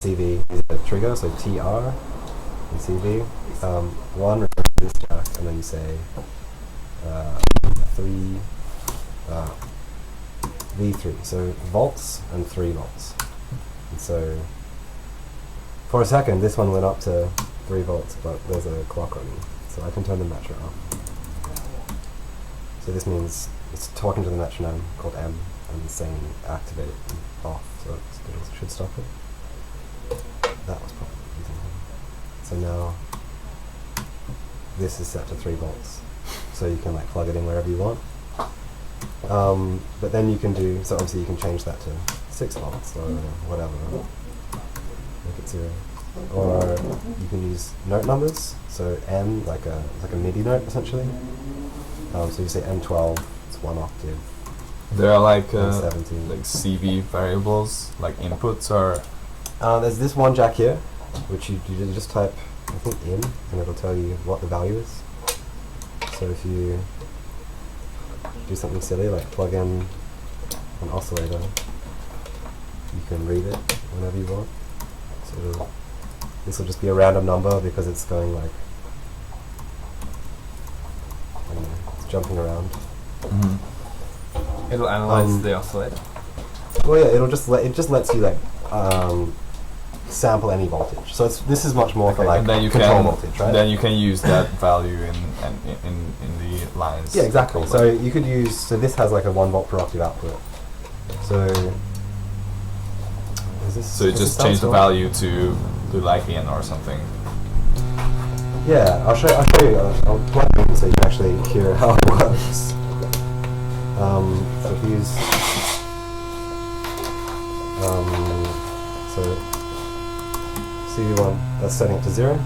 CV is a trigger, so TR in CV. 1 refers to this jack, and then you say 3 V3, so volts and 3 volts. And so for a second this one went up to 3 volts, but there's a clock running, so I can turn the matcher off. So this means it's talking to the metronome called M and saying activate it off, so it should stop it. That was probably using him. So now this is set to 3 volts, so you can like plug it in wherever you want. But then you can do, so obviously you can change that to 6 volts or whatever, make it 0. Or you can use note numbers, so M, like a MIDI note essentially. So you say M12, it's 1 octave. There are like M17. like CV variables, like inputs, or there's this one jack here, which you just type, I think, in, and it'll tell you what the value is. So if you do something silly like plug in an oscillator, you can read it whenever you want. So this will just be a random number because it's going like, I don't know, it's jumping around. It'll analyze the oscillator. Well, yeah, it just lets you like sample any voltage. So this is much more for like and then you control can voltage, right? Then you can use that value in the lines. Yeah, exactly. So you could use, so this has like a 1 volt per octave output. So is this? So you just change the value to like in or something. Yeah, I'll show you. I'll plug it in so you can actually hear how it works. So if you use so CV1, that's setting it to 0.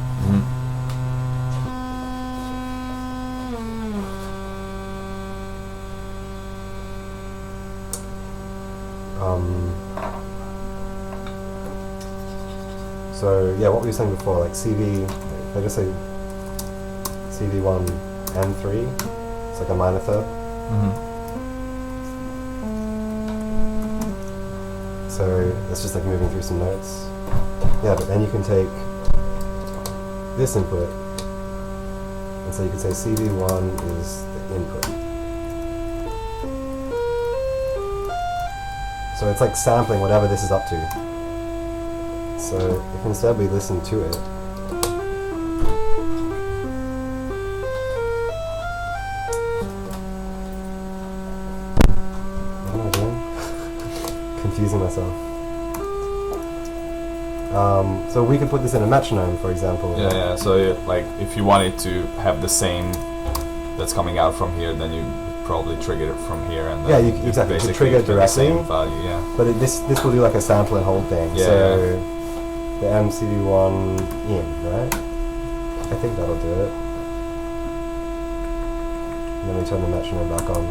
So yeah, what we were saying before, like CV, if I just say CV1 M3, it's like a minor third. So it's just like moving through some notes. Yeah, but then you can take this input, and so you can say CV1 is the input. So it's like sampling whatever this is up to. So if instead we listen to it, what am I doing? Confusing myself. So we could put this in a metronome, for example. Yeah. So like if you wanted to have the same that's coming out from here, then you probably trigger it from here, and then yeah, exactly. You trigger it directly. The same value, yeah. But this will do like a sample and hold thing. Yeah, so the MCV1 in, right? I think that'll do it. And then we turn the metronome back on.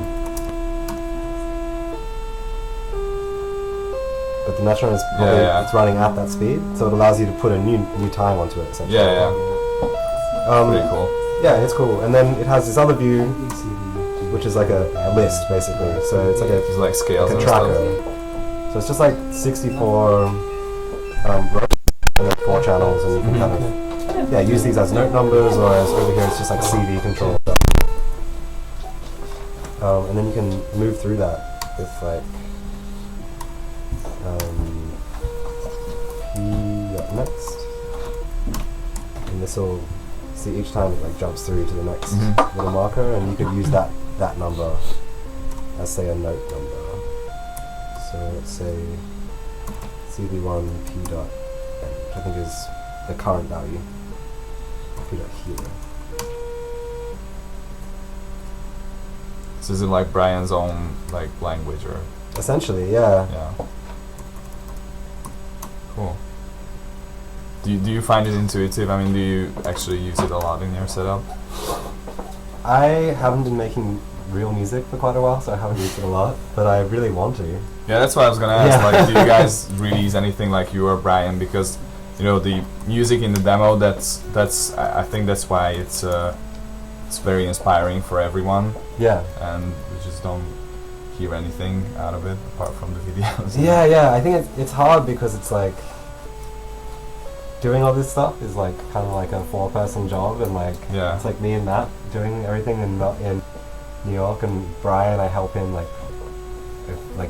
But the metronome is probably it's running at that speed, so it allows you to put a new time onto it, essentially. Yeah. Pretty cool. Yeah, it's cool. And then it has this other view, which is like a list, basically. So it's like scales, like a tracker. So it's just like 64 rows and then 4 channels, and you can kind of use these as note numbers, or as over here it's just like CV control stuff. And then you can move through that with like P up next, and this will see each time it like jumps through to the next little marker, and you could use that number as say a note number. So let's say CV1 P dot N, which I think is the current value. P dot here. So is it like Brian's own like language, or? Essentially, yeah. Yeah. Cool. Do you find it intuitive? I mean, do you actually use it a lot in your setup? I haven't been making real music for quite a while, so I haven't used it a lot, but I really want to. Yeah, that's what I was gonna ask. Like, do you guys release anything like you or Brian? Because you know the music in the demo. That's I think that's why it's very inspiring for everyone. Yeah. And we just don't hear anything out of it apart from the videos. Yeah. I think it's hard because it's like doing all this stuff is like kind of like a 4-person job, and like Yeah. it's like me and Matt doing everything in New York, and Brian I help him like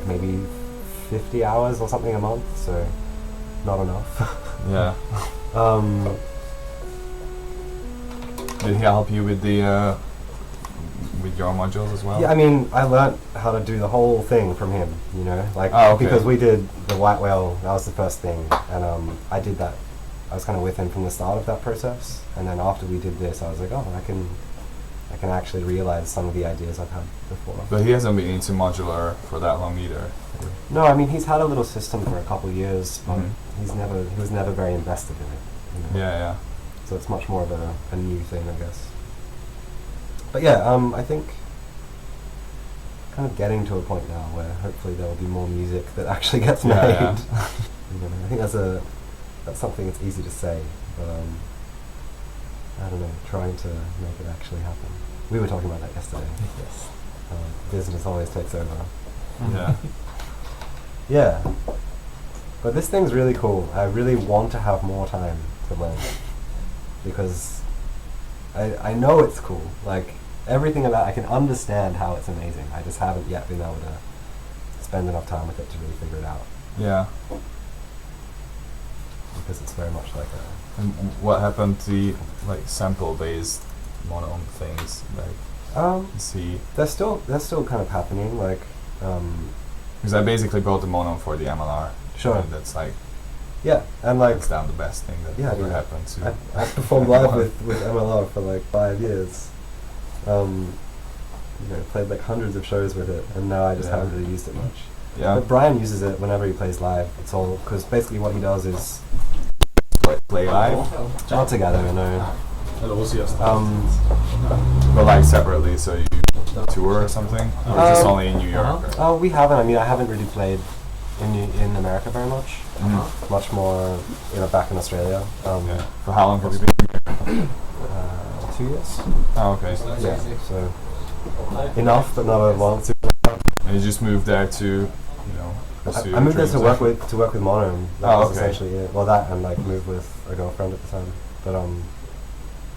maybe 50 hours or something a month, so not enough. Yeah. Did he help you with the with your modules as well? Yeah, I mean, I learnt how to do the whole thing from him, you know, like Oh, okay. because we did the White Whale, that was the first thing, and I did that. I was kind of with him from the start of that process, and then after we did this, I was like, oh, I can actually realize some of the ideas I've had before. But he hasn't been into modular for that long either. No, I mean, he's had a little system for a couple of years, but Mhm. he was never very invested in it. You know? Yeah, yeah. So it's much more of a new thing, I guess. But yeah, I think kind of getting to a point now where hopefully there will be more music that actually gets made. Yeah, You know, I think that's something that's easy to say, but I don't know, trying to make it actually happen. We were talking about that yesterday. Yes. Business always takes over. Yeah. Yeah. But this thing's really cool. I really want to have more time to learn, because I know it's cool. Like, everything about I can understand how it's amazing. I just haven't yet been able to spend enough time with it to really figure it out, Yeah. because it's very much like a... And what happened to the like sample-based Monome things? Like, see, They're still kind of happening, like, because I basically built the Monome for the MLR. Sure. And that's like, yeah, and like, hands down the best thing that Yeah, ever dude. happened to. I performed live with MLR for like 5 years. You know, played like hundreds of shows with it, and now I just Yeah. haven't really used it much. Yeah. But Brian uses it whenever he plays live. It's all because basically what he does is Play live, all together, you know. but like separately, so you tour or something, or just only in New York. Or? Oh, we haven't. I mean, I haven't really played in America very much. Mhm. Much more, you know, back in Australia. Yeah. For how long have you been here? 2 years. Oh, okay. Yeah. So enough, but not a long. And you just moved there to, you know, pursue I moved there to dreams, work right? with Monome. That Oh, was okay. essentially it. Well, that and like move with a girlfriend at the time. But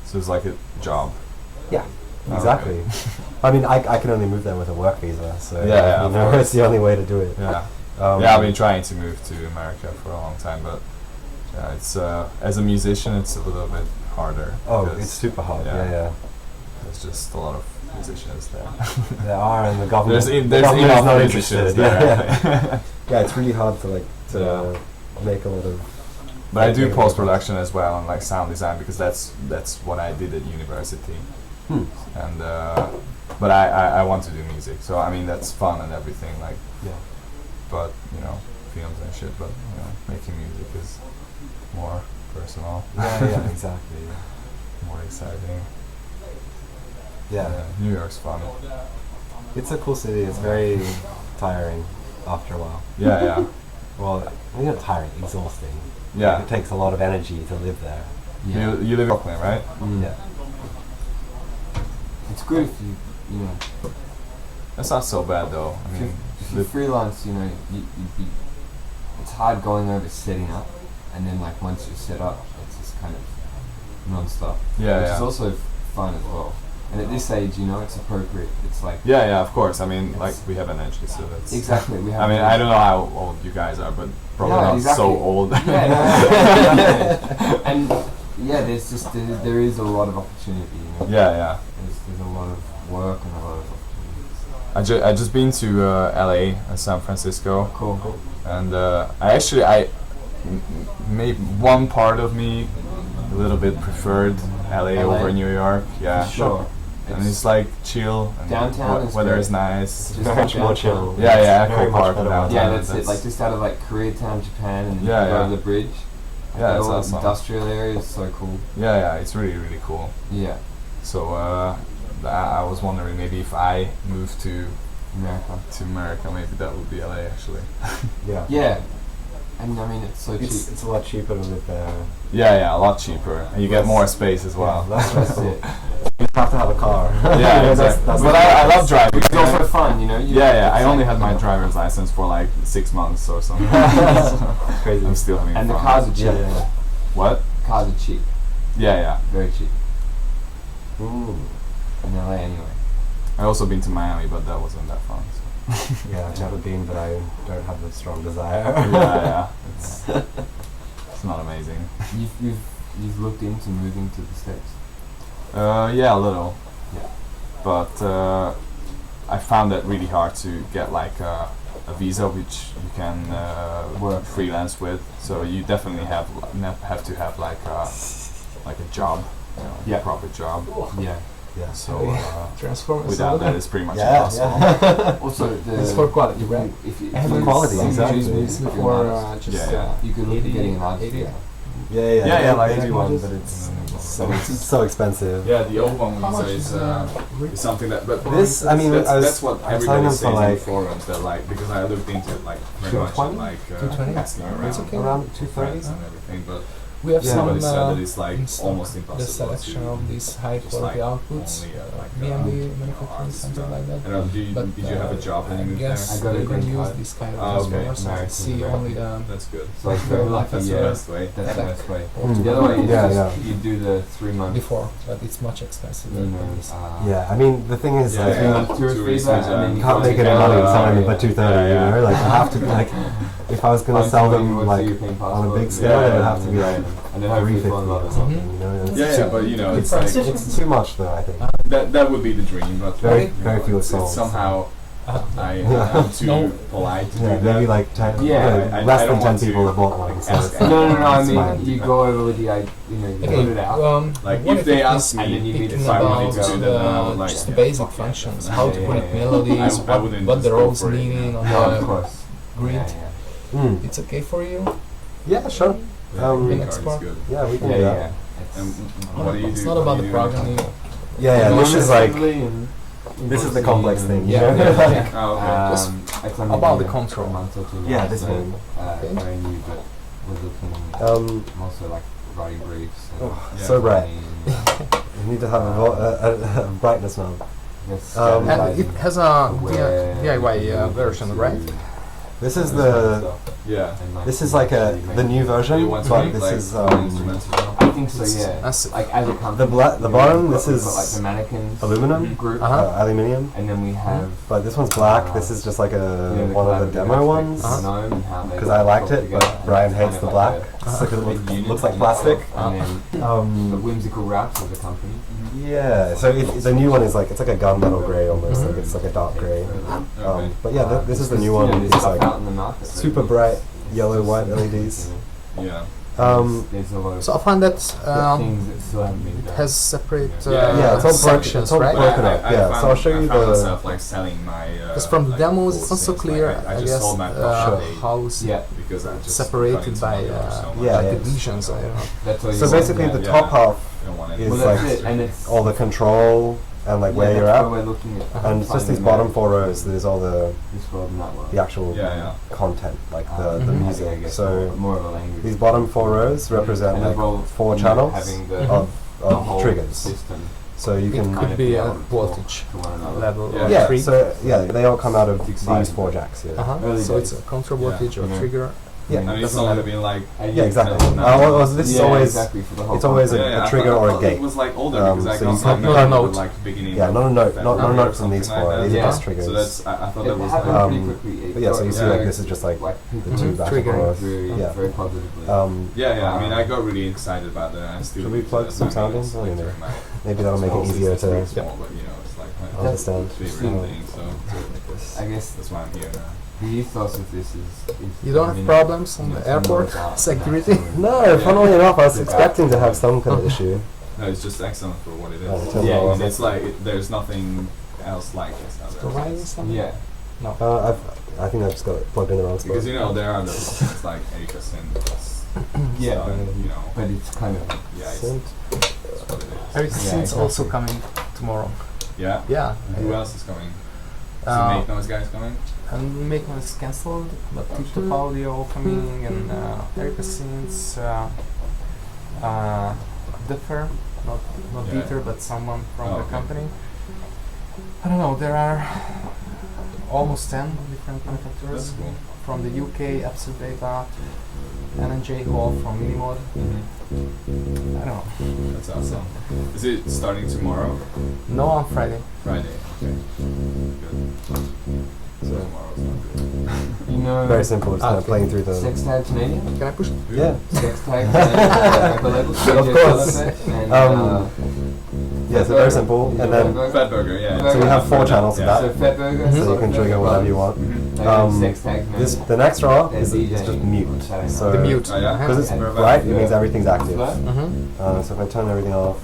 So it's like a job. yeah, Oh, exactly. I mean, I can only move there with a work visa, so Yeah, you of know, course. it's the only way to do it. Yeah. Um, Yeah, I've been trying to move to America for a long time, but yeah, it's as a musician, it's a little bit harder. Oh, because it's super hard. yeah. Yeah, There's just a lot of musicians there. There are, and the government. there's the there's government is enough not musicians interested. there. Yeah, I think. yeah, it's really hard to Yeah. make a lot of. But I do post production as well and like sound design, because that's what I did at university. And but I want to do music, so I mean that's fun and everything, like, Yeah. but you know, films and shit, but you know, making music is more personal. Yeah, exactly. More exciting. Yeah. New York's fun. It's a cool city. It's very tiring after a while. Yeah. Well, maybe not tiring, exhausting. Yeah. Like, it takes a lot of energy to live there. You live in Brooklyn, right? Yeah. It's good if you know, That's not so bad though. I mean, if you freelance, you know, it's hard going over setting up, and then like once you're set up, it's just kind of non-stop. Yeah, which yeah. is also fun as well. And at this age, you know, it's appropriate. It's like yeah, of course. I mean, like It's- we have energy, so that's exactly. We have. I mean, I don't know how old you guys are, but probably No, not exactly. so old. Yeah. And yeah, there's just there is a lot of opportunity. You know? Yeah. There's a lot of work and a lot of opportunities. I just been to LA and San Francisco, Cool. and maybe one part of me a little bit preferred LA over New York. Yeah, Sure. and it's like chill. And Downtown is weather great. is nice. Just Very much more downtown. chill. Yeah, It's yeah, very Echo much Park better downtown. Yeah, that's- that's it. Like just out of like Koreatown, Japan, and Yeah, you go yeah. over the bridge. Yeah, That it's whole awesome. industrial area is so cool. Yeah, it's really cool. Yeah, So I was wondering maybe if I moved to America. maybe that would be LA actually. Yeah. Yeah, and I mean it's so cheap. It's a lot cheaper to live there. Yeah, a lot cheaper, and you get Less- more space as well. Yeah, That's it. You have to have a car. Yeah, exactly. But I love driving. It's also fun, you know. Yeah. I it's only like- had my driver's license for like 6 months or something. Crazy. I'm still having And the fun. cars are cheap. Yeah. What? cars are cheap, Yeah. very cheap Mm. in LA anyway. I also been to Miami, but that wasn't that fun. So. Yeah, I've never been, but I don't have the strong desire. yeah. It's not amazing. You've looked into moving to the States. Yeah, a little. Yeah. But I found that really hard to get like a visa which you can work freelance with. So you definitely have to have like a job, Yeah. a proper job. Yeah. Yeah. So Transformers. without that, it's pretty much Yeah, impossible. yeah. Also, It's for quality, right? If you And For it's quality, some exactly. choose If you're before an artist. just Yeah. you could look at getting an art 80. visa. Yeah, like they do one, modules. but it's So so expensive. yeah, the old one How much visa is something that. But This, I mean, that's what I was telling everybody them says for in like forums that like because I looked into it like very much 220? like 220? asking around It's okay. around 230. friends and everything, but We have Yeah. some everybody said that it's like in stock, almost the impossible selection to of these high just quality like outputs, only like BMB artists manufacturing, something done. like that. I don't know, did you have a job when you I moved there? guess I got they a don't green use card. this kind of Oh, okay. transformers. I American see green only the That's good. So like very lucky. That's the Yeah. best way. That's the Yeah. best way. Mm. The other way is Yeah, just you do the 3 months. before, but it's much expensive. You know, than this. Yeah, I mean, the thing is, Yeah, like, yeah. tourist Tourist visa, visa. and then you you can't go make to any Yeah, money yeah, selling yeah. them for 230, Yeah, you know? yeah. Like, I have to, like, if I was gonna find sell somebody them, who wants like, European on a passport, big yeah, scale, it would yeah, have to be, like, and then hopefully 350 fall in love or with something, something. you know? Yeah, yeah, but you know, it's like It's too much, though, I think. that would be the dream, but Very- you very know, few it's souls. somehow Yeah. I'm too No. polite to Yeah, do that. maybe like 10, Yeah, less I than don't 10 want to, people have bought one. So ask it's anyone. No, I It's mean, fine. you go over with the, you know, you put it out. Like, what if they it ask is me and then you need to picking if I about wanted to do that, then I would like, just the yeah, basic fuck yeah, functions, yeah, how yeah, to yeah, put yeah. melodies, I wouldn't what just the go roles for it, meaning yeah. on No, of the course. grid. Mm. It's okay for you? Yeah, sure. green Next card part. is good. Yeah, we can Yeah, do that. yeah. And what do you do? It's not what about do the you do in programming. Yeah, this is like, This this is the complex thing, you Yeah, know? yeah, Like, Oh, okay. Just it's only about been the control. a month or two now, Yeah, this so, one. Okay. very new, but we're looking Um, also like writing briefs. And oh, Yeah. so bright. planning, You need to have a brightness now. yes, Um, And strategizing it has a where DIY we want version, to right? This is and this kind of the, stuff. Yeah. And, this is like the new Do version, you want to but make this like is, instruments as well? I think so, yeah. That's Like as a company, the bottom, this we've is got, like the Mannequins aluminum, group, aluminium, and then we have but this one's black. This is just like you know, a one of the collaborative demo aspects ones. of Monome and how they Because I liked talk it, together, but and Brian it's hates kind the of black. like It's like a big unit looks like in plastic. itself, and then the Um, whimsical wraps of the company. yeah, so the new one is like, it's like a gunmetal grey almost, like it's like a dark grey. Okay. But yeah, this is the new You one. know, there's It's stuff like out in the market, so super it's- bright yellow, white LEDs. Yeah. There's a lot of So I find that things that still haven't been it done. has separate Yeah, it's all sections, it's all right? broken up. Yeah, so I'll show you I found the. myself like selling my. Because from the like, demos, cool it's not so things, clear, like, I I just guess, sold my Sure. how Yeah, because I just separated got into by Modular so much. Yeah, like yeah. divisions. I don't know. that's all you So want. basically, the yeah. top half I don't want is it. Well, like that's it, and it's all the control and like where yeah, you're that's at, where we're looking at and it's just these finding bottom the- 4 rows. There's all this world and that world. the actual Yeah, content, like the Mhm. the I music. guess So more of a language. these bottom 4 rows represent And as well, like 4 you know, channels having the, of the whole triggers. system. So you It can could be a able to voltage talk to one another. level Yeah. or yeah. three. So yeah, they all come out of It's these exciting. 4 jacks here. Early So it's a days. control Yeah. voltage or Mhm. trigger. Yeah, I mean, it's doesn't not matter. gonna be like. Yeah, exactly. No. Well, this is yeah, always exactly for the whole it's always concept. a trigger I or a thought gate. It was like older Um, because I so got you some can't- not a note. like beginning. yeah, of not a note, February not a or note from something these like 4. that. These are Yeah. just triggers. So that's I thought It that was happened like. pretty quickly. But yeah, so you see Yeah. like this is just like the 2 back and Trigger. forth. very, Yeah. very positively. Yeah. I mean, I got really excited about that. I still Should we use plug it as some my sound in? main, Oh, you know. during my Maybe that'll make it small easier business, to very small, but you know, it's like my understand. favorite thing. So I guess that's why I'm here now. the ethos of this is You don't have problems on the airport security? No, funnily enough, I was expecting to have some kind of issue. No, it's just excellent for what it Oh, is. tell me Yeah, more. and it's like there's nothing else like this out there. Providing something? Yeah. No. I think I just got it plugged in the wrong spot. Because you know there are those it's like 80% Yeah. stuff, you know. But it's kind of Yeah, it's Synth. what it is. Eric Yeah, Sin's exactly. also coming tomorrow. Yeah. Yeah. Who else is coming? Is Uh, the Make Noise guys coming? And Mannequins is cancelled, but Pt2 Audio coming and Eric Sin's Differ, not Yeah. Dieter, but someone from Oh, the okay. company. I don't know, there are almost 10 different manufacturers. That's cool. From the UK, Absolute Data, N&J Hall from Minimod. Mm-hmm. I don't know. That's awesome. Is it starting tomorrow? No, on Friday. Friday. Okay. Good. So tomorrow's not good. You know, Very simple, just kind of playing through the... Sex Tag Canadian? Can I push it? Yeah. Sex Tag Canadian. Of course. Yeah, so very simple. And then, Fat Burger, yeah. so you have 4 channels of Yeah. So that. Fat Burger. So you can trigger whatever you want. Sex Tag This, Canadian. the next row is DJing. just mute. So The mute. Oh, yeah? because it's And bright, it means everything's active. Mm-hmm. So if I turn everything off,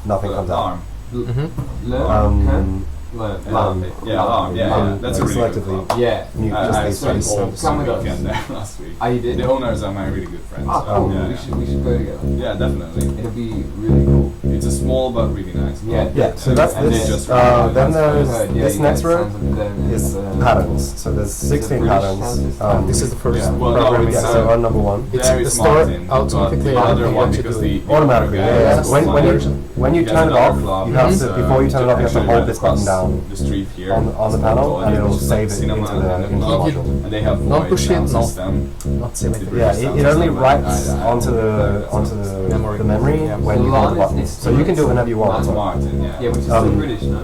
nothing comes out. Alarm. Um, Yeah, alarm. Yeah, that's a like really good selectively club. Yeah. mute I just these spent three. all Come with us. weekend there last week. Oh, you did? The owners are my really good friends. Oh, cool. Yeah, We should go together. yeah, definitely. It'll be really cool. It's a small but really nice club. Yeah. Yeah, so that's And this. just Then there's Heard, yeah, this yeah, next it row sounds like that is patterns. So there's 16 British patterns. sound system. This is the first Yeah. Well, no, program. it's, Yeah, so on number 1. It's There the is store Martin, automatically but the other automatically one lets you because do it. the Automatically, other yeah. guy yeah. is When Modular. when you He has turn it another off, club you have that's, to before you turn it off, you have to actually hold right this button across down the street here on the panel, and it'll save it cinema into the and club. module. And they have Not void push it, sound no. system. Not symmetric. Yeah, it only writes I- onto the memory Yeah. when you hold the button. So you can do it whenever you want. That's Martin, yeah. Yeah, which is Um, still British, no?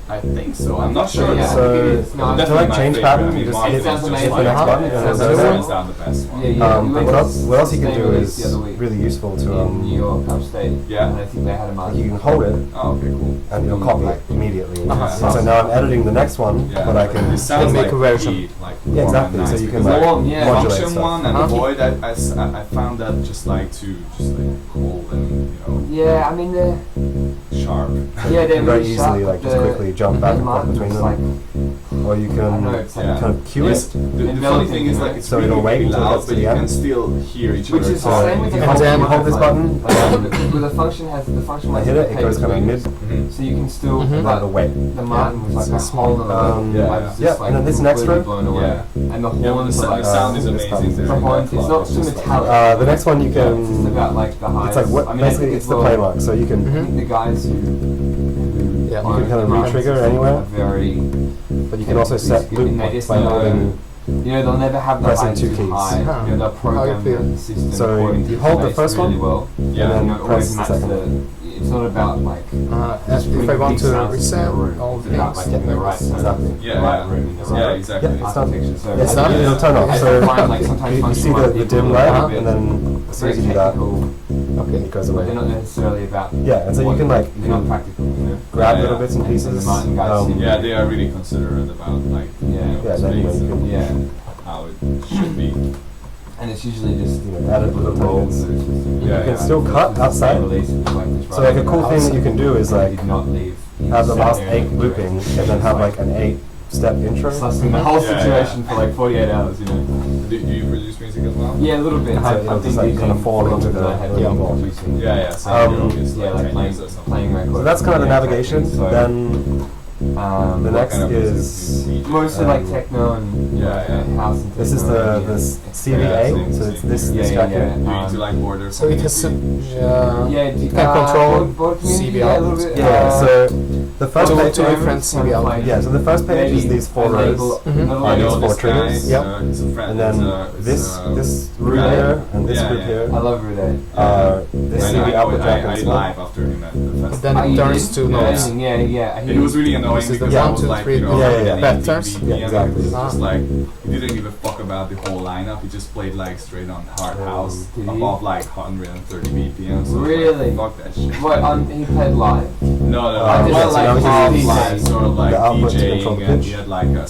I think so. I'm not sure. Yeah, I So think it is. No, to it's like my change favorite. pattern, I mean, you just Martin hit is sounds just amazing. the next like- button, It and sounds then amazing. there's hands down the best one. Yeah, yeah. But what else you can do the is other week really useful to in New York, upstate. Yeah. And I think they had a like market. you can hold it Oh, okay, cool. and you'll copy it immediately. Uh-huh. And so now I'm editing the next one, Yeah, but I can it sounds make like a version. heat, like Yeah, exactly, warm and so nice you can, because like, warm, yeah. the modulate function stuff. one and the Uh-huh. void, I found that just like too just like cold and Yeah, I mean they're sharp. yeah they're very really easily sharp, like just the- quickly jump back and forth Martin's between like, them, or you I don't know, can it's like Yeah. kind of cue Yes, it. the funny Enveloping, thing is you know? like it's So really, it'll wait really until it loud, gets to but the you end. can still hear each which other. is the same with the you function. hold this button, With the function has the function. I has hit the it, it goes kind of mid, Mhm. So you can still. Mhm. and But then it'll wait. the Martin was like a It's small little. Yeah. I was just Yeah, like and then this next completely row? blown away. Yeah. And the Yeah, but horns the are like. sound is this amazing. button. there The in horn, that it's club. not It's too just like- metallic. The next one you It's just can. about like the highs. It's like what I mean, basically I think it's the well, play mark, so you can. I think the guys who Yeah. You can kind of own re-trigger the anywhere. are very. But you can also set loop And they points just by know- holding. You know, they'll never have the Pressing highs two too keys. high. Huh. You know, they'll program How you feel? the system So according to you hold the bass first really one, well. Yeah. and You then know, press always the match second the. one. It's not about like. If I want to reset all the It's about, things, like in the right tone, Exactly. the Yeah, right yeah. room, in the Yeah, right exactly. Yeah, it's done. architecture. So Yeah, It's so done? it'll turn off. I So find, like, sometimes you funky see ones, the people dim are light, a bit and then as soon as you do that, technical, okay. it goes but away. they're not necessarily about. Yeah, and so you what- can like they're not practical, you know. grab Yeah, little yeah. bits and And pieces. the Martin guys seem- Yeah, they are really considerate about like Yeah. Yeah, then you space can- and Yeah, how it should be. and it's usually just you know, added little rolls. bits. Yeah, You can yeah. still cut outside. So like a cool thing that you can do is like did not leave. have the Sat last there 8 and looping, and then have like an 8-step intro. sussing the whole Yeah, situation for like 48 hours, you know. Do you produce music as well? Yeah, a little bit. So it'll just, like, kind of fall into the yeah, Yeah, yeah. So Yeah, like playing, or something. playing records. So that's kind of the Yeah, navigation. exactly. So, Then the next What kind of music is do you DJ? mostly like techno and Yeah, like, yeah. house and this is techno the and CVA. same, So it's same. this Yeah, track yeah, here. Do you need to like border? So it has yeah, you can control CB yeah, a little bit. Yeah. So the first Two page. different CB Kind of outputs. Yeah. So the first page is these 4 rows. Mhm. I know These 4 this guy. triggers. Yep. It's a friend. And then this group guy. here and this Yeah, group yeah. here I love Rude. are this I CB output jack I and did small. live after him at the festival. Then it turns to notes. Yeah, yeah. It was really annoying This is the because I 1, was 2, like, 3 you know, Yeah, yeah, yeah. patterns. Yeah, exactly. It was Ah. just like, he didn't give a fuck about the whole lineup. He just played like straight on hard house Did he? above like 130 BPM. So Really? Like, fuck that shit. What he played live? No, I it just was like like half offline, sort of like the output to control DJing, the and pitch. he had like a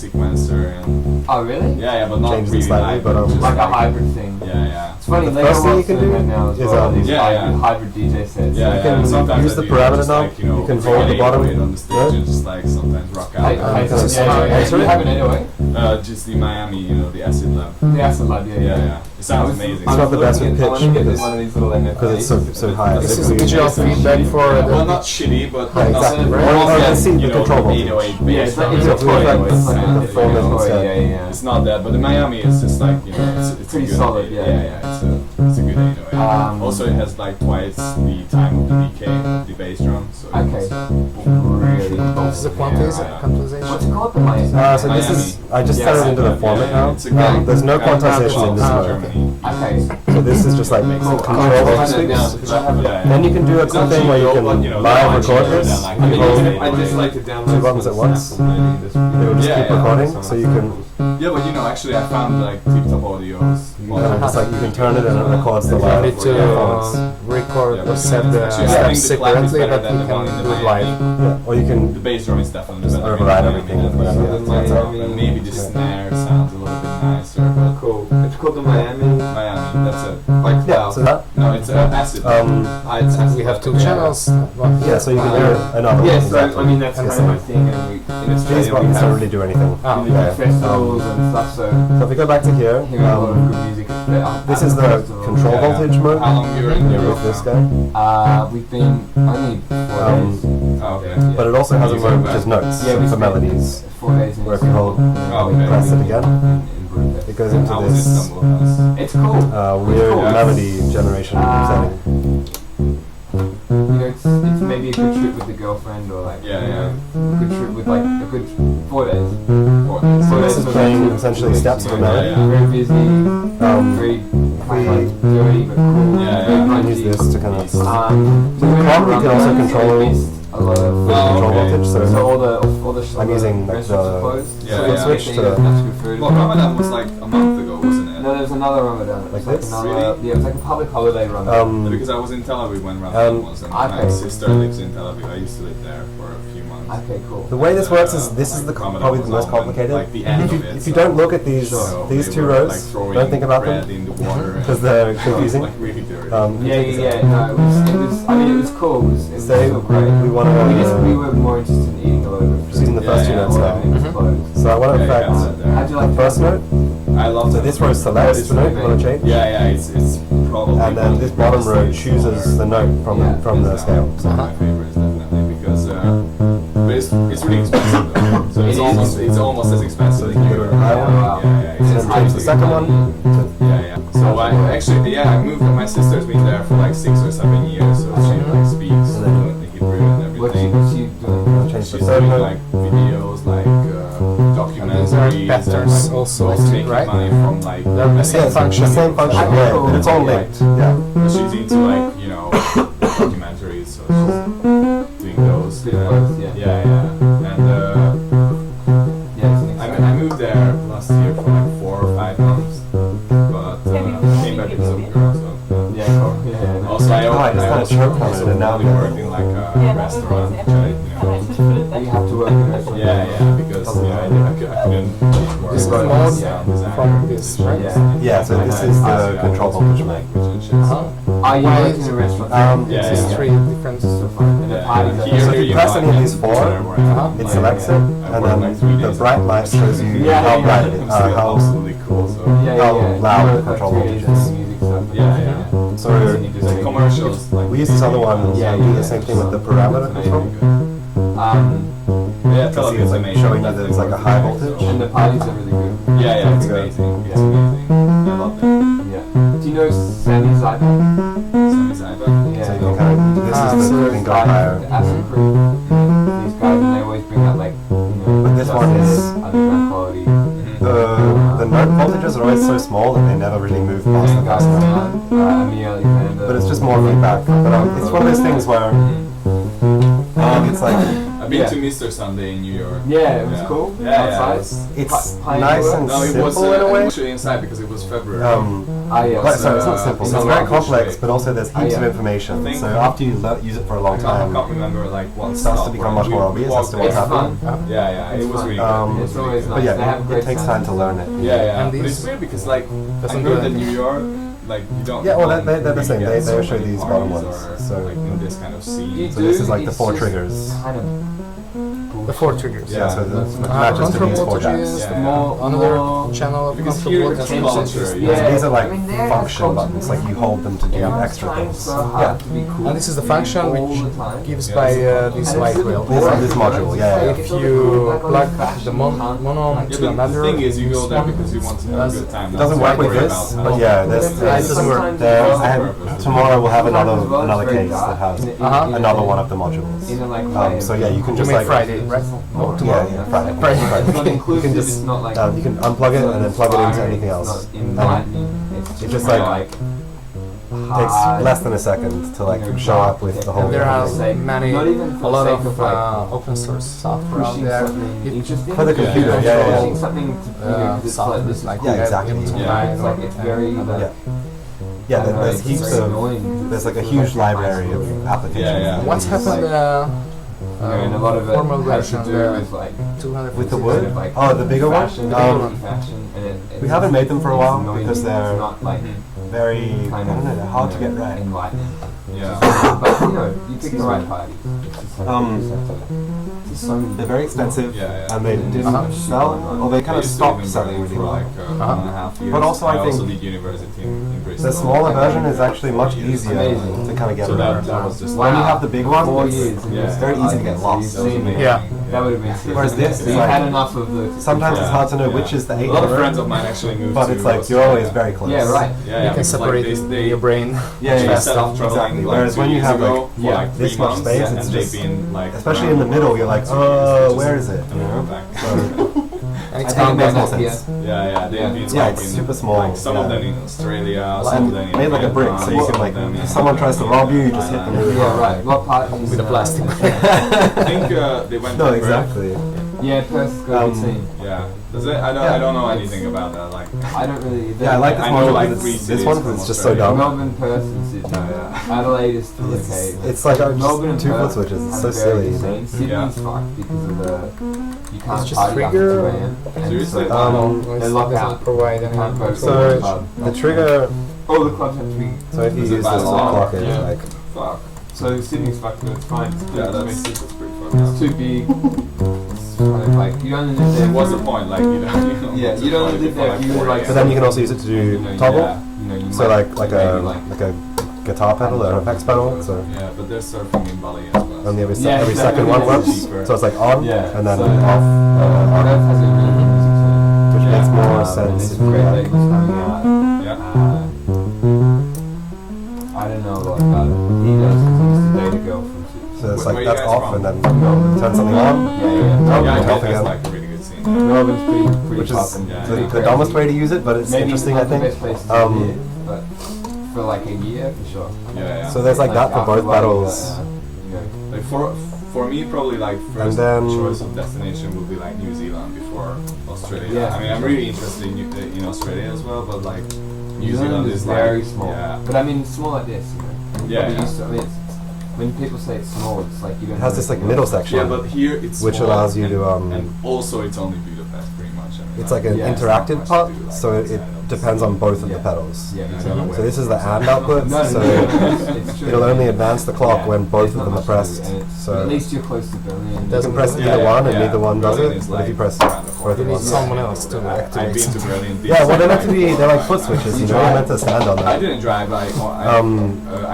sequencer and Oh really? yeah, but not Changes it really slightly, live, but, just Like a hybrid thing. Yeah, yeah. It's funny. The Lego first thing you wants can to do right now as is, well. These Yeah, yeah. hybrid DJ sets. Yeah, You yeah. can Sometimes use I the do parameter just knob. like, you know, You can hold the bottom. it on the stage and just like sometimes rock out. Hey, kind of yeah, slow. you have an 808? Just the Miami, you know, the acid lab. The Acid Lab, Yeah, yeah. It sounds amazing. It's not the best with I want to pitch get because- one of these little MFAs. Because it's so high. This If is we- digital feedback for Well, the not shitty, but Yeah, exactly. not, Well, not you that, can see the you know, control voltage. 808 Yeah, bass it's drum, like, it's it's a like toy. the It's like a performance toy, instead. yeah, yeah. It's not that, but the Miami is just like, you know, it's Pretty a good, solid, yeah. Yeah, yeah. It's a It's a good 808. Also, it Okay. has like twice the time of the decay of the bass drum. So it's Really cool. This is a quantization. Yeah. quantization. What's it called? The Miami? So this is, I just Yeah, set it into the yeah, format yeah, now. it's a great- There's no quantization in this in mode. Germany. Okay. So this is just like Cool. control I'm over gonna find it now, sweeps. 'cause I have it. Yeah, Then you can do a It's cool not thing where you cheap, can but, you know, live much record cheaper this. than, like, You the hold music I just play. like to download two buttons at once. It It will just keep recording, so you can Yeah, but you know, actually, I found like tip-top audios. just like you can turn it and it records the You live need to performance. record Yeah, or but set you the can- actually, I think steps the clap is separately, better but than you the one can in do the it live. Miami. Yeah, or you The can bass drum is definitely Just better. override in everything Miami with than whatever. the That's Miami. all. And maybe the snare sounds a little bit nicer. But Cool. It's called the Miami. Miami, that's it. Like yeah. So that No, it's acid. It's acid. We have two Yeah. channels. One yeah, here. so you can do another Yeah, one. so Exactly. I mean that's And kind of my thing, and we, in These Australia we buttons don't have really do anything. Ah, really yeah. big festivals and stuff. So So if we go back to here, hearing a lot of good music. this is the control Yeah, yeah. voltage mode. How long you're in Here Europe with this now? guy. We've been only 4 days. Oh, okay. But it also has a You mode go which is back. notes Yeah, we for spent melodies. 4 days in Where if you hold- Oh, okay. press it again, in Budapest. it goes into How was this Istanbul House? It's cool. weird Cool. melody generation setting. You know, it's maybe a good trip with the girlfriend or like Yeah, yeah. a good trip with like a good 4 days. 4 days. So this is for playing like 2 essentially weeks, steps of a you know, melody. Yeah. Very busy, very kind of like dirty but cool. Yeah, very yeah. You can grungy. use this to kind of Easy. with We the went clock you around can also that, control so we missed a lot of the Oh, control okay. voltage. so So all the I'm using, like, restaurants are the- closed. Yeah, so yeah. it's switch like to- that's good food. Well, Ramadan was like a month ago, wasn't it? No, there's another Ramadan. Like It's like this? another, Really? yeah, it's like a public holiday Ramadan. Because I was in Tel Aviv when Ramadan was, and my okay. sister lives in Tel Aviv. I used to live there for a few months. Okay, cool. the way this works is this is the Ramadan probably the was most on when, complicated. Like the end If you, of it, if you so- don't look at these so these they two were, rows, like, throwing don't think about bread them in the water because and- they're it was, confusing. like really dirty. Yeah. No, it was. I mean, it was cool. It was Say so great. we want We to were more interested in eating a lot of food. just using the first two Yeah, notes yeah. now. Everything was closed. So I want to Yeah, yeah, affect yeah. How'd you like the first note. I love So that. this row selects the note you want to change, Yeah, yeah, it's probably. and then this bottom row chooses the note from Yeah. the scale. One of my favorites, definitely, because but it's really expensive though. So It is. it's almost as expensive So as you go to the high one. Wow. Yeah, And then change the second one. Yeah, yeah. So I actually, I moved. My sister's been there for like 6 or 7 years, so she like speaks And then fluently Hebrew and everything. What's she doing? Change the She's third doing note. like videos, like documentaries, there are and, patterns like, also, making right? money from like. They're the same Yeah, function. The same function, Okay, yeah, cool. but it's all Yeah. linked. Yeah. She's into like documentaries, so she's doing those. Bit of both, yeah. Yeah, and Yeah, it's an I moved there last year for like 4 or 5 months, but came back with some girl. So Yeah, cool. Yeah. also I Oh, I just had a choke on it, and now only I'm- work in like a restaurant, which I You have to work in a restaurant. yeah, because I couldn't work. This is as a mode sound designer, from this, right? Yeah, so this is the control voltage mode. Are you Why working is in a restaurant? Yeah, This is yeah. three different. So fun. And the parties are Here So if you press any of these four, it It selects it, and then the bright light shows you Yeah, how yeah, bright it is, It's how absolutely cool. So how loud the control voltage voltage is. music stuff. yeah. So Like commercials, like we use this other one, Yeah, and do yeah. the same thing with the parameter control. Yeah, So see, it's like showing you that it's like a high voltage. And the parties are really good. Yeah, it's Good. amazing. It's amazing. I love that. Yeah. Do you know Sammy Zyber? Sammy Zyber. Yeah. So you can kind of, this is the, you can go higher. Acid Crew. These guys, and they always bring out like, But this one is- underground quality. The note voltages are always so small that they never really move past the Guys, first note. Amir Alexander. But it's just more feedback. But it's one of those things where I think it's like I've been Yeah. to Mr. Sunday in New York. Yeah, it was cool. Yeah, Outside. it's Pine nice Tour? and No, it was simple in a way. actually inside because it was February. Yeah. Well, sorry, it's not simple. it's It's a very long complex, trip. but also there's heaps of Yeah. information. Think- So after you use it for a long I time, can't remember like one it starts stop to become where much more we obvious as walked to what's It's there. happening. fun. Yeah, It's it was fun. really Um, good. It was It's really always good. But They have yeah, great it takes sound. time to learn it. Yeah, And but these it's weird because like I doesn't know do that it. New York, like you don't. Yeah, well, don't they're the really same. get They so show many these bottom parties ones. or, So like in this kind of scene. You So this do, is like the it's four just triggers. Kind of The 4 triggers. Yeah, so That's it much matches to control these 4 voltages, jacks. Yeah, the yeah. another More- channel of Because control here voltages. it's culture, Yeah, Yeah. these are like I mean, they have function culture. buttons, like you hold them to do extra Trying things. so Yeah. hard to be cool. And this is the function all which the time. gives Yeah, by this this And light it's rail. This module, yeah. If you plug the Monome Yeah, to but another the thing is, you go there one, because you want to have a does- good time. It doesn't work with this, but yeah, it doesn't work. Tomorrow we'll have another Sometimes case that has Uh-huh. another one of the modules. In a like So yeah, you can you just mean like Friday, right? No, tomorrow. Yeah, Friday. Friday. It's not You inclusive. can just It's not like you can unplug it and then plug it into anything else. It's not And enlightening. it just like takes hard, less than a second to like show up with the whole And there are thing. many, Not even for a lot the of sake of, like, open source software out pushing there. something It- interesting. For the computer, yeah, yeah, Pushing yeah. something to because it's like this is like Yeah, exactly. Yeah. It's like it's very like, Yeah. Yeah, there's heaps very of annoying. there's like a huge library of applications. Yeah, yeah. that What's we use. happened And a lot of it formal has to version do there, with like 200 With the kind wood? of, like, Oh, the bigger one? fashion, fashion, and it, We haven't made them for a while it's because they're it's not like very I kind don't know, they're hard to you get know, right. enlightening. Yeah. But you know, you pick the right party. It's just like, Um, you just have to- it's so many- They're very expensive Yeah, yeah. and they didn't sell, or they kind of stopped selling really for well. like 1.5 years. But also I also think did university in Bristol. The smaller version is actually much easier Amazing. to kind of get So around. that was just When you Wow. have the big one, 4 it's, years. yeah, it's very easy to get lost. That was amazing. Yeah. That would have been sick. Whereas this So is you like- had enough of the. Sometimes it's Yeah, hard to know yeah. which is the 8 A lot of number, friends of mine actually moved but to it's like you're Australia. always very close. Yeah, right. Yeah, You can because, separate like, it they, in your brain. Yeah, yeah, set off traveling exactly. like Whereas 2 when you years have ago like for like 3 this much months, space, and it's they've just been like especially in the middle, you're like, 2 years, where is it? You know? So, And it's I think it makes more Yeah. sense. Yeah, they've been Yeah, like it's in, super small, Like some of yeah. them in Australia, Well, some and of them in made like a brick, so you Vietnam, can some like, of them in if someone tries to rob you, you just hit them with Yeah, a right. What part is With a plastic. I think they went No, to Perth. exactly. Yeah, Perth's got a good team. Yeah. Does it? I Yeah. don't know anything about that. Like, I don't really. Yeah, I like this I know module like because 3 this cities one from because it's just so Australia. dumb. Melbourne, Perth, and Sydney. Adelaide is still okay. It's like Melbourne and just 2 foot Perth switches. It's have so very silly. good scenes. Sydney's Yeah. fucked because of the you can't It's just party after trigger. 2 a.m. And Seriously? so It they lock doesn't out. provide any Can't go to control. the club. The trigger, All the clubs have to be. so if you Is it use by this to law? clock it, Yeah. like, fuck. So Sydney's fucked, but it's fine. Yeah, that's pretty fucked up. It's too big. It's kind of like you don't live there. What's the point? Like, you don't. Yeah, you don't live there. You like. but then you can also use it to do toggle. Yeah, you know, you So might like maybe a guitar pedal or an effects pedal. So Yeah, but they're surfing in Bali as well. only Yeah, every exactly. second one It's works. cheaper. So it's like on Yeah, and then so, off, on, Perth has a really good music scene. which makes more And sense there's if you great have. labels coming out. Yeah. I don't know a lot about it. He does because he used to date a girl from Sydney. So it's Where like you that's guys off from? and then turn something on. Yeah, Oh, Yeah, yeah, I off think again. that's like a really good scene. Melbourne's pretty Which is poppin'. yeah, Pretty the crazy. dumbest way to use it, but it's Maybe interesting, not I think. the best place to Um, live, but for like a year for sure. Yeah. So there's like that for after both Bali, pedals. you know, Like for me, probably like first then- choice of destination would be like New Zealand before Australia. Yeah. I mean, I'm really interested in Australia as well, but like New Zealand is very like, small. Yeah. But I mean, small like this, you know. And Yeah, probably yeah. used to- I mean, it's, when people say it's small, it's like you don't. It has know this like anything middle else. section. Yeah, but here it's Which small, allows you and, to, and also it's only Budapest pretty much. I mean, It's like an Yeah, it's interactive not part, much to do, like, so it outside of depends on both of the Yeah. pedals. Yeah, I don't exactly. know So this is the where and it's output, No, so it's true. it'll only advance the clock Yeah, when both there's of not them are much to do, pressed. and it's- So at least you're close to Berlin. you can Doesn't press really- either one and Yeah, neither one does Berlin it, is but if you like press around the both corner. at You need once. someone else to I've activate been to it. Berlin. Yeah, well they're meant to be, they're like foot switches, you know, you're meant to stand on I them. didn't drive. I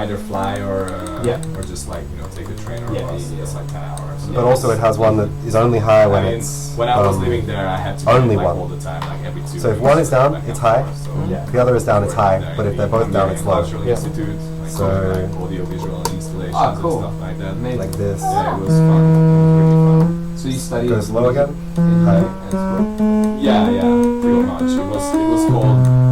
either fly or Yeah. or just like take a train or Yeah, a bus. yeah, It's like 10 hours. But also it has one that is only high when I mean, it's when I was um, living there, I had to only do it, like, one. all the time, like every 2 So if weeks, one is down, like, it's half high. hour, so Yeah. the other is down, it's high, there but if in they're both down, Hungarian it's low. Cultural Yeah. Institute, like, So- like audiovisual installations Ah, cool. and stuff like that. Amazing. Like this. Yeah, it was fun. It was really fun. So you study Goes low again. High. Yeah, pretty much. It was called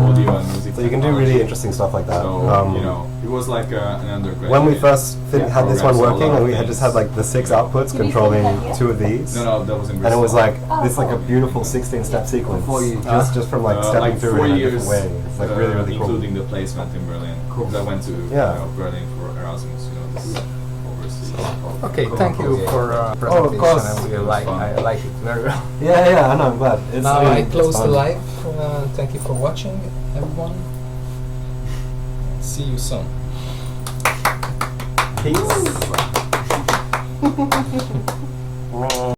audio and music. So you can do really interesting stuff like that. So it was like an undergraduate. When we first had this one program, so a working, lot and of we had just things. had like the 6 outputs controlling 2 of these, No, that was in and it was Bristol. like this like a beautiful 16-step sequence, 4 years. just from like stepping like through 4 it in a years, different way. It's like really really cool. including the placement in Berlin. Cool. 'Cause I went to Yeah. Berlin for Erasmus. This overseas. Okay, Cool. thank you for presentation. course. I really I like it very well. Yeah, I know. I'm glad. It's, Now mean, I it's close the fun. live. Thank you for watching, everyone. See you soon. Peace.